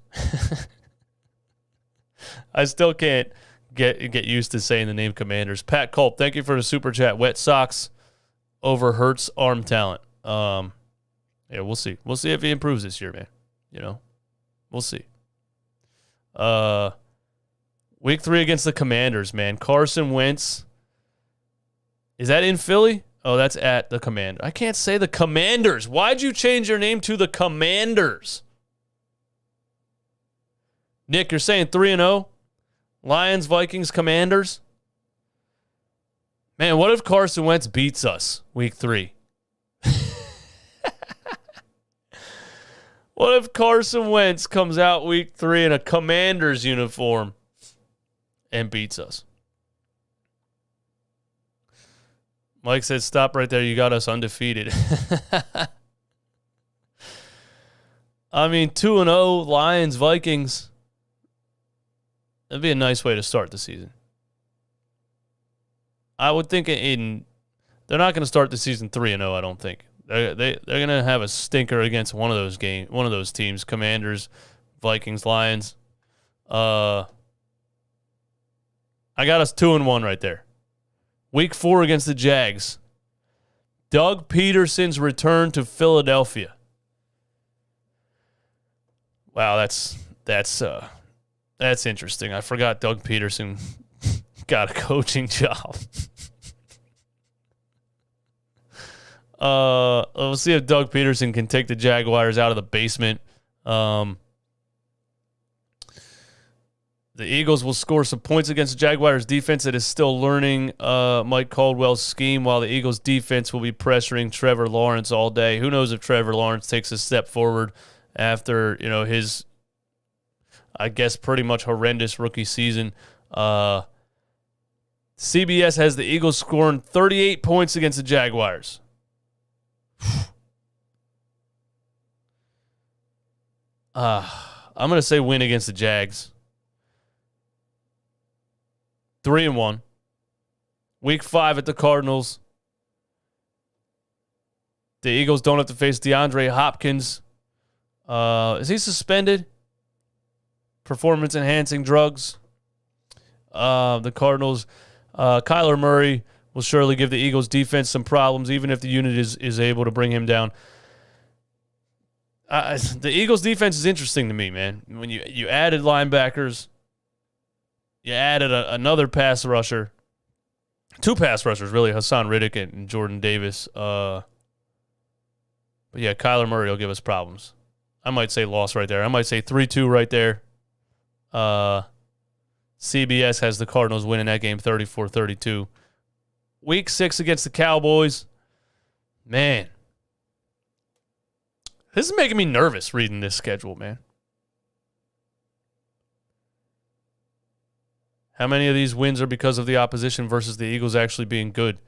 Speaker 1: I still can't get used to saying the name Commanders. Pat Culp, thank you for the super chat. Wet socks over Hurts arm talent. Yeah, we'll see. We'll see if he improves this year, man. We'll see. Week 3 against the Commanders, man. Carson Wentz. Is that in Philly? Oh, that's at the Commanders. I can't say the Commanders. Why'd you change your name to the Commanders? Nick, you're saying 3-0? Lions, Vikings, Commanders? Man, what if Carson Wentz beats us week 3? What if Carson Wentz comes out week 3 in a Commanders uniform and beats us? Mike said, stop right there. You got us undefeated. I mean, 2-0, Lions, Vikings. That'd be a nice way to start the season. I would think they're not going to start the season 3-0, I don't think. They're going to have a stinker against one of those teams, Commanders, Vikings, Lions. I got us 2-1 right there. Week 4 against the Jags. Doug Peterson's return to Philadelphia. Wow, that's interesting. I forgot Doug Peterson got a coaching job. We'll see if Doug Peterson can take the Jaguars out of the basement. The Eagles will score some points against the Jaguars defense that is still learning Mike Caldwell's scheme, while the Eagles defense will be pressuring Trevor Lawrence all day. Who knows if Trevor Lawrence takes a step forward after, his, I guess, pretty much horrendous rookie season. CBS has the Eagles scoring 38 points against the Jaguars. I'm going to say win against the Jags. 3-1. Week 5 at the Cardinals. The Eagles don't have to face DeAndre Hopkins. Is he suspended? Performance-enhancing drugs. The Cardinals. Kyler Murray will surely give the Eagles defense some problems, even if the unit is able to bring him down. The Eagles defense is interesting to me, man. When you added linebackers, you added another pass rusher. 2 pass rushers, really, Hassan Riddick and Jordan Davis. But yeah, Kyler Murray will give us problems. I might say loss right there. I might say 3-2 right there. CBS has the Cardinals winning that game 34-32. Week 6 against the Cowboys. Man. This is making me nervous reading this schedule, man. How many of these wins are because of the opposition versus the Eagles actually being good?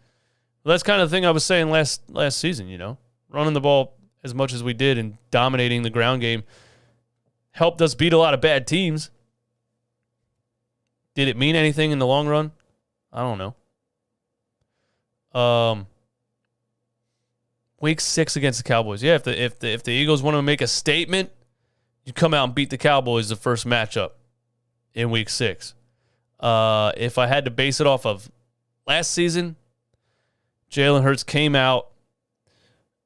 Speaker 1: Well, that's kind of the thing I was saying last season, Running the ball as much as we did and dominating the ground game helped us beat a lot of bad teams. Did it mean anything in the long run? I don't know. Week 6 against the Cowboys. Yeah, if the Eagles want to make a statement, you come out and beat the Cowboys the first matchup in Week 6. If I had to base it off of last season, Jalen Hurts came out,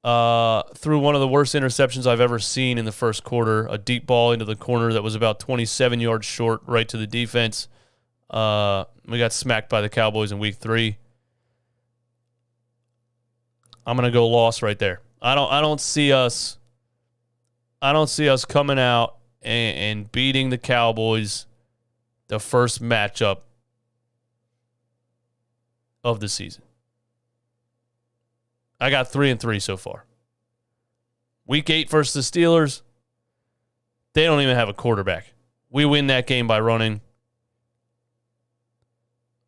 Speaker 1: threw one of the worst interceptions I've ever seen in the first quarter, a deep ball into the corner that was about 27 yards short right to the defense. We got smacked by the Cowboys in Week 3. I'm going to go loss right there. I don't see us coming out and beating the Cowboys the first matchup of the season. I got 3-3 so far. Week 8 versus the Steelers. They don't even have a quarterback. We win that game by running.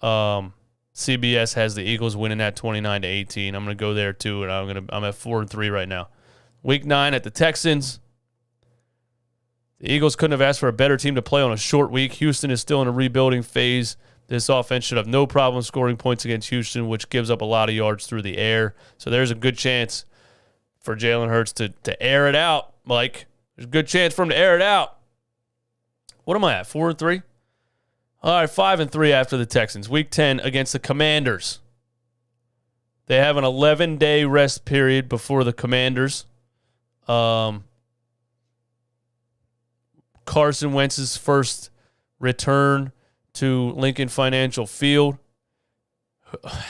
Speaker 1: CBS has the Eagles winning that 29-18. I'm going to go there too, and I'm at 4-3 right now. Week 9 at the Texans. The Eagles couldn't have asked for a better team to play on a short week. Houston is still in a rebuilding phase. This offense should have no problem scoring points against Houston, which gives up a lot of yards through the air. So there's a good chance for Jalen Hurts to air it out, Mike. There's a good chance for him to air it out. What am I at, 4-3? All right, 5-3 after the Texans. Week 10 against the Commanders. They have an 11-day rest period before the Commanders. Carson Wentz's first return to Lincoln Financial Field.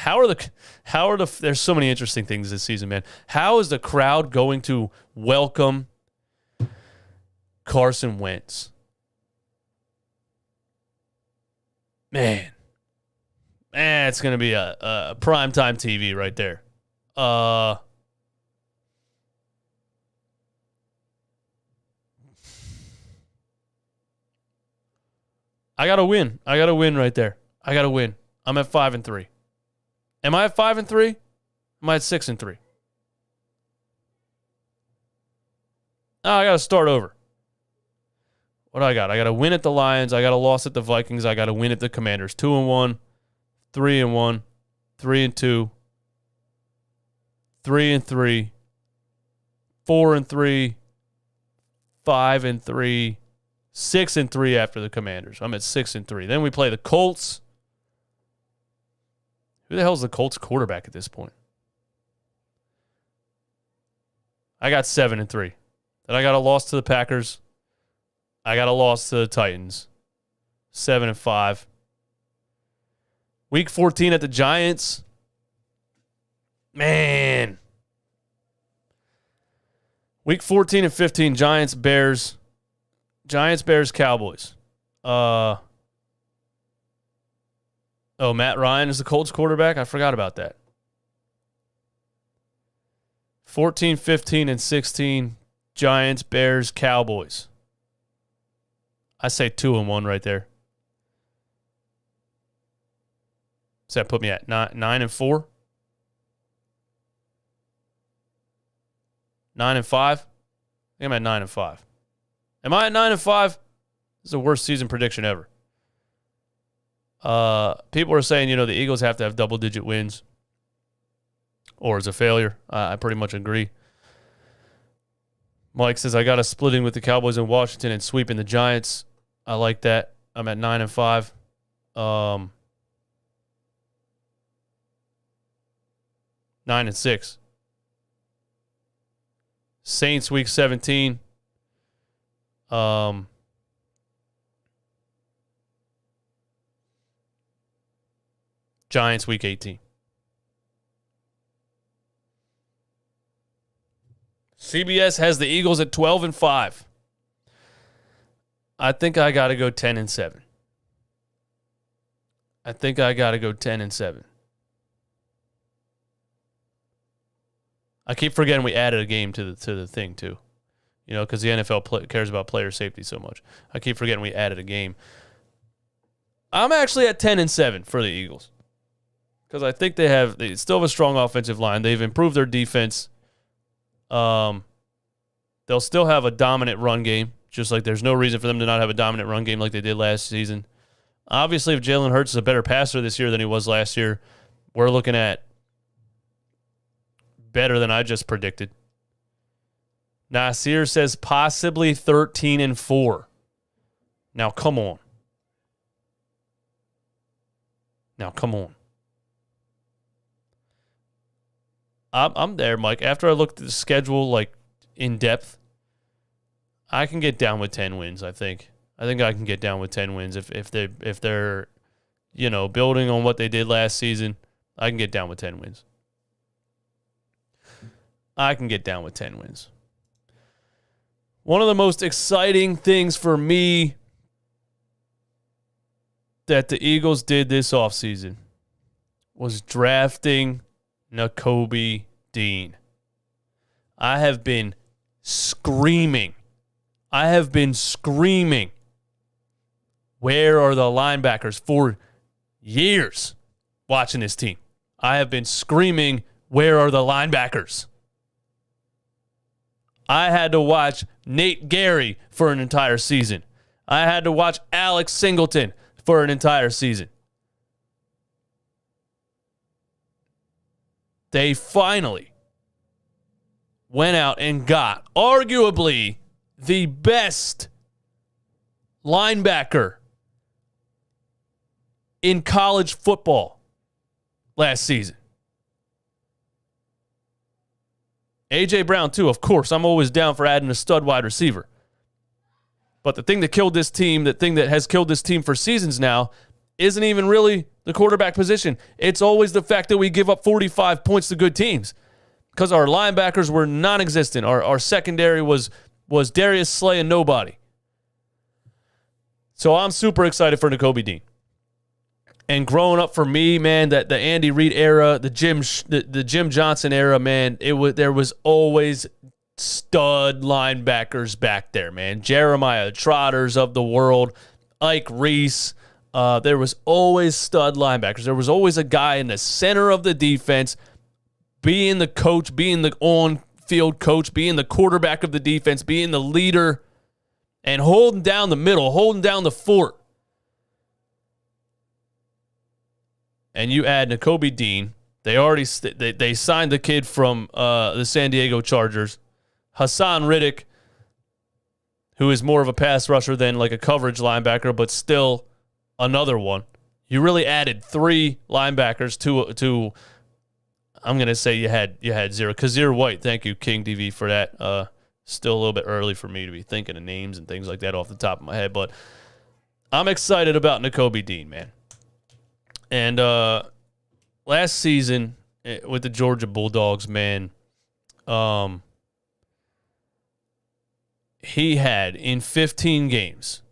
Speaker 1: There's so many interesting things this season, man. How is the crowd going to welcome Carson Wentz? Man, it's going to be a primetime TV right there. I got to win. I got to win right there. I got to win. I'm at 5-3. Am I at 5-3? Am I at 6-3? Oh, I got to start over. What do I got? I got to win at the Lions. I got a loss at the Vikings. I got to win at the Commanders. 2-1, 3-1, 3-2, 3-3, 4-3, 5-3, 6-3 after the Commanders. I'm at 6-3. Then we play the Colts. Who the hell is the Colts quarterback at this point? I got 7-3. Then I got a loss to the Packers. I got a loss to the Titans. 7-5. Week 14 at the Giants. Man. Week 14 and 15, Giants, Bears. Giants, Bears, Cowboys. Matt Ryan is the Colts quarterback? I forgot about that. 14, 15, and 16, Giants, Bears, Cowboys. I say 2-1 right there. Does that put me at 9-4? 9-5? I think I'm at 9-5. Am I at 9-5? This is the worst season prediction ever. People are saying, the Eagles have to have double-digit wins or it's a failure. I pretty much agree. Mike says, I got a splitting with the Cowboys in Washington and sweeping the Giants. I like that. I'm at 9-5. 9-6. Saints week 17. Giants week 18. CBS has the Eagles at 12-5. I think I got to go 10-7. I think I got to go 10-7. I keep forgetting we added a game to the thing too, because the NFL cares about player safety so much. I keep forgetting we added a game. I'm actually at 10-7 for the Eagles because I think they still have a strong offensive line. They've improved their defense. They'll still have a dominant run game, just like there's no reason for them to not have a dominant run game like they did last season. Obviously, if Jalen Hurts is a better passer this year than he was last year, we're looking at better than I just predicted. Nasir says possibly 13-4. Now, come on. I'm there, Mike. After I looked at the schedule, in depth, I can get down with 10 wins, I think. I think I can get down with 10 wins. If they're building on what they did last season, I can get down with 10 wins. One of the most exciting things for me that the Eagles did this offseason was drafting Nakobe Dean. I have been screaming. Where are the linebackers for years watching this team? I have been screaming, where are the linebackers? I had to watch Nate Gary for an entire season. I had to watch Alex Singleton for an entire season. They finally went out and got arguably the best linebacker in college football last season. A.J. Brown, too, of course. I'm always down for adding a stud wide receiver. But the thing that killed this team, the thing that has killed this team for seasons now, isn't even really the quarterback position. It's always the fact that we give up 45 points to good teams because our linebackers were non-existent. Our secondary was Darius Slay and nobody. So I'm super excited for Nakobe Dean. And growing up for me, man, that the Andy Reid era, the Jim Johnson era, man, there was always stud linebackers back there, man. Jeremiah Trotters of the world, Ike Reese. There was always stud linebackers. There was always a guy in the center of the defense, being the coach, being the on-field coach, being the quarterback of the defense, being the leader, and holding down the middle, holding down the fort. And you add Nakobe Dean. They signed the kid from the San Diego Chargers, Hassan Riddick, who is more of a pass rusher than like a coverage linebacker, but still another one. You really added 3 linebackers to I'm going to say you had zero. Kazir White, thank you, King DV, for that. Still a little bit early for me to be thinking of names and things like that off the top of my head, but I'm excited about Nakobe Dean, man. And last season with the Georgia Bulldogs, man, he had in 15 games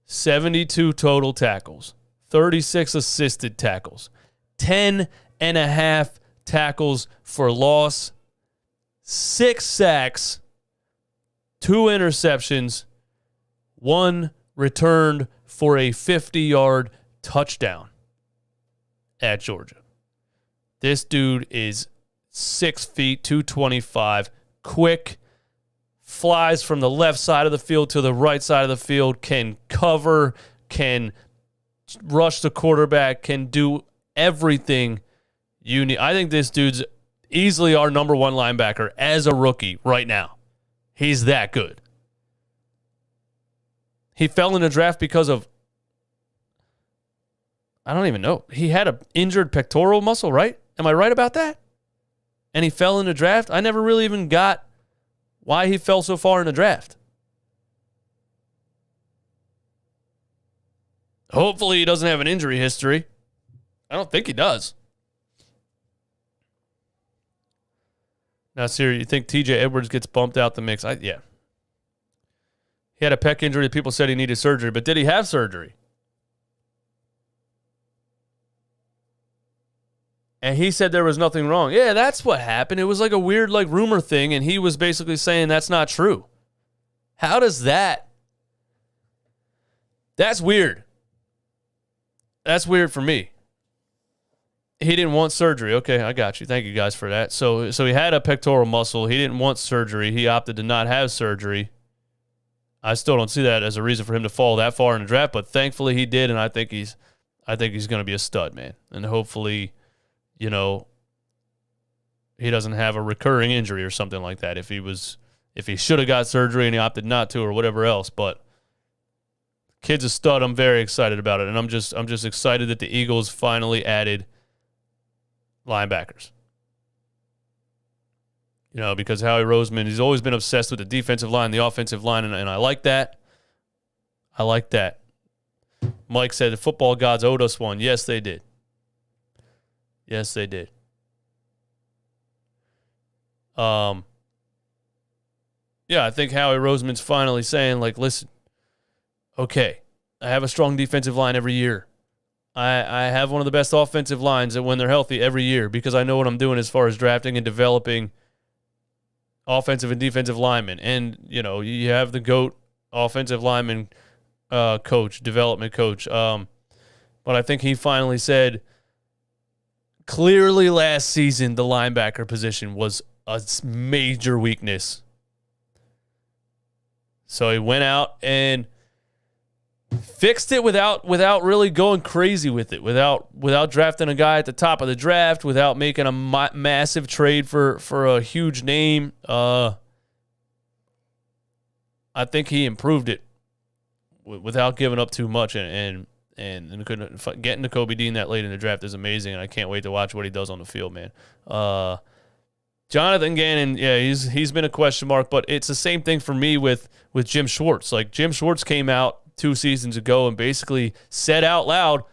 Speaker 1: 72 total tackles, 36 assisted tackles, 10.5 tackles for loss, 6 sacks, 2 interceptions, 1 returned for a 50-yard touchdown at Georgia. This dude is 6 feet, 225, quick, flies from the left side of the field to the right side of the field, can cover, can rush the quarterback, can do everything you need. I think this dude's easily our number 1 linebacker as a rookie right now. He's that good. He fell in the draft because of, I don't even know. He had an injured pectoral muscle, right? Am I right about that? And he fell in the draft? I never really even got why he fell so far in the draft. Hopefully he doesn't have an injury history. I don't think he does. Now, Siri, you think TJ Edwards gets bumped out the mix? Yeah. He had a pec injury that people said he needed surgery, but did he have surgery? And he said there was nothing wrong. Yeah, that's what happened. It was like a weird rumor thing, and he was basically saying that's not true. How does that? That's weird. That's weird for me. He didn't want surgery. Okay, I got you. Thank you guys for that. So he had a pectoral muscle. He didn't want surgery. He opted to not have surgery. I still don't see that as a reason for him to fall that far in the draft, but thankfully he did, and I think he's going to be a stud, man. And hopefully, he doesn't have a recurring injury or something like that. If he should have got surgery and he opted not to or whatever else, but kid's a stud. I'm very excited about it, and I'm just excited that the Eagles finally added linebackers. Because Howie Roseman, he's always been obsessed with the defensive line, the offensive line, and I like that. I like that. Mike said the football gods owed us one. Yes, they did. Yes, they did. Yeah, I think Howie Roseman's finally saying, listen, okay, I have a strong defensive line every year. I have one of the best offensive lines when they're healthy every year because I know what I'm doing as far as drafting and developing offensive and defensive linemen. And, you have the GOAT offensive lineman coach, development coach. But I think he finally said, clearly last season, the linebacker position was a major weakness. So he went out and fixed it without really going crazy with it, without drafting a guy at the top of the draft, without making a massive trade for a huge name. I think he improved it without giving up too much, and getting Nakobe Dean that late in the draft is amazing, and I can't wait to watch what he does on the field, man. Jonathan Gannon, yeah, he's been a question mark, but it's the same thing for me with Jim Schwartz. Jim Schwartz came out 2 seasons ago and basically said out loud,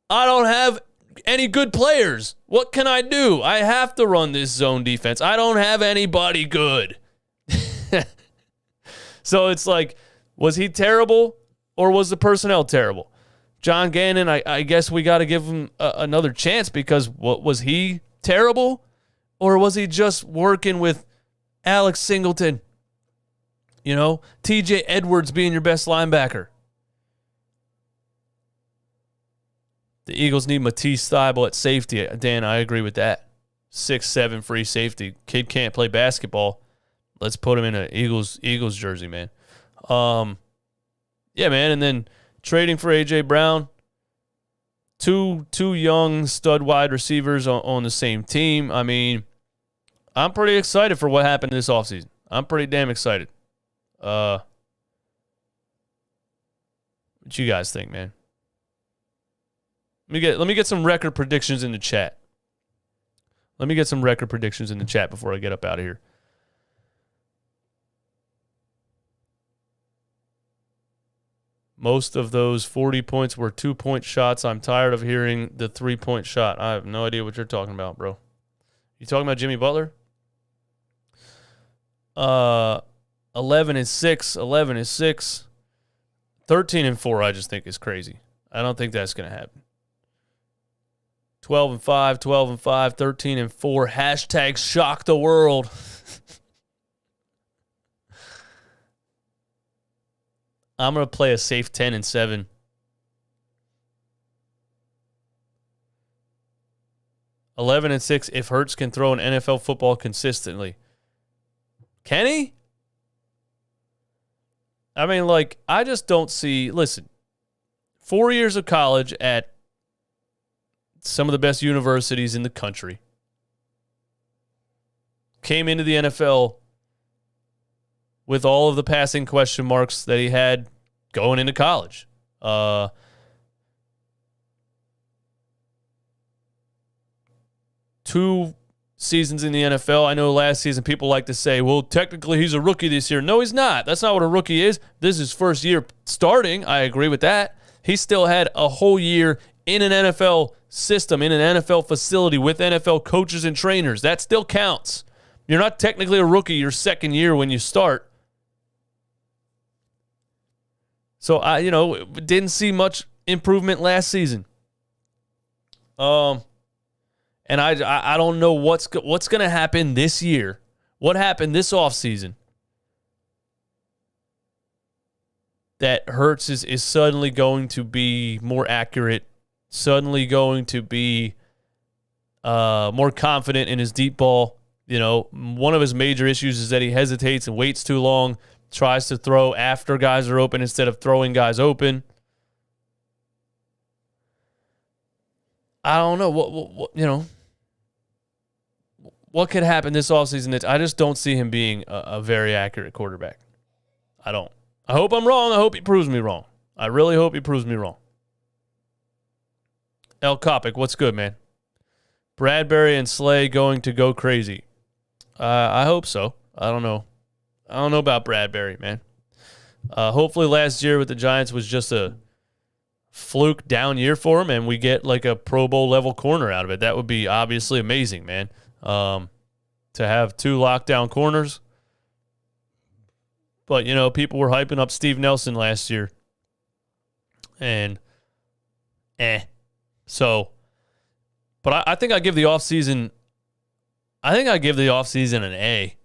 Speaker 1: I don't have any good players. What can I do? I have to run this zone defense. I don't have anybody good. So it's like, was he terrible or was the personnel terrible? John Gannon, I guess we got to give him another chance because what was he terrible? Or was he just working with Alex Singleton? You know, TJ Edwards being your best linebacker. The Eagles need Matisse Thybulle at safety. Dan, I agree with that. 6'7" free safety. Kid can't play basketball. Let's put him in an Eagles jersey, man. Yeah, man. And then trading for A.J. Brown. Two young stud wide receivers on the same team. I mean, I'm pretty excited for what happened this offseason. I'm pretty damn excited. What you guys think, man? Let me get some record predictions in the chat. Let me get some record predictions in the chat before I get up out of here. Most of those 40 points were 2-point shots. I'm tired of hearing the 3-point shot. I have no idea what you're talking about, bro. You talking about Jimmy Butler? 11-6. 11-6. 13-4, I just think is crazy. I don't think that's going to happen. 12-5, 12-5, 13-4. Hashtag shock the world. I'm going to play a safe 10-7. (11-6) if Hurts can throw an NFL football consistently. Can he? I mean, like, I just don't see... Listen, 4 years of college at some of the best universities in the country. Came into the NFL with all of the passing question marks that he had going into college. 2 seasons in the NFL. I know last season people like to say, well, technically he's a rookie this year. No, he's not. That's not what a rookie is. This is his first year starting. I agree with that. He still had a whole year in an NFL system, in an NFL facility with NFL coaches and trainers. That still counts. You're not technically a rookie your second year when you start. So, I didn't see much improvement last season. And I don't know what's going to happen this year. What happened this offseason that Hurts is suddenly going to be more accurate, suddenly going to be more confident in his deep ball. You know, one of his major issues is that he hesitates and waits too long, tries to throw after guys are open instead of throwing guys open. I don't know what could happen this offseason. I just don't see him being a very accurate quarterback. I don't. I hope I'm wrong. I hope he proves me wrong. I really hope he proves me wrong. El Copic, what's good, man? Bradberry and Slay going to go crazy. I hope so. I don't know. I don't know about Bradberry, man. Hopefully last year with the Giants was just a fluke down year for him and we get like a Pro Bowl level corner out of it. That would be obviously amazing, man. To have 2 lockdown corners. But, people were hyping up Steve Nelson last year. And, So, but I think I give the offseason an A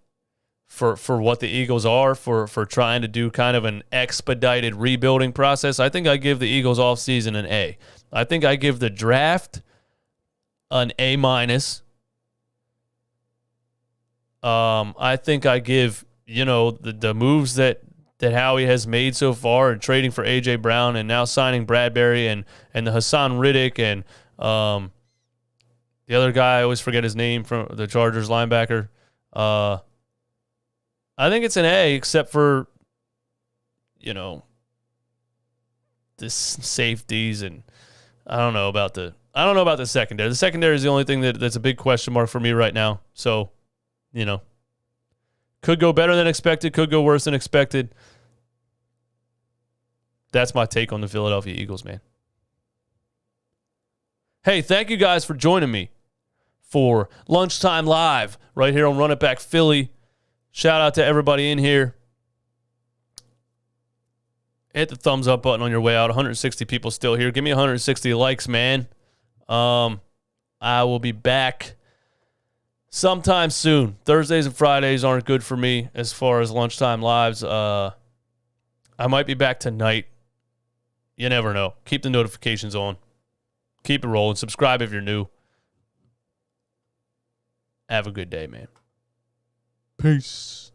Speaker 1: for what the Eagles are, for trying to do kind of an expedited rebuilding process. I think I give the Eagles offseason an A. I think I give the draft an A-. I think I give, the moves that Howie has made so far and trading for A.J. Brown and now signing Bradberry and the Hassan Riddick and the other guy, I always forget his name, from the Chargers linebacker. I think it's an A, except for, the safeties, and I don't know about the secondary. The secondary is the only thing that's a big question mark for me right now. So, could go better than expected, could go worse than expected. That's my take on the Philadelphia Eagles, man. Hey, thank you guys for joining me for Lunchtime Live right here on Run It Back Philly. Shout out to everybody in here. Hit the thumbs up button on your way out. 160 people still here. Give me 160 likes, man. I will be back sometime soon. Thursdays and Fridays aren't good for me as far as lunchtime lives. I might be back tonight. You never know. Keep the notifications on. Keep it rolling. Subscribe if you're new. Have a good day, man. Peace.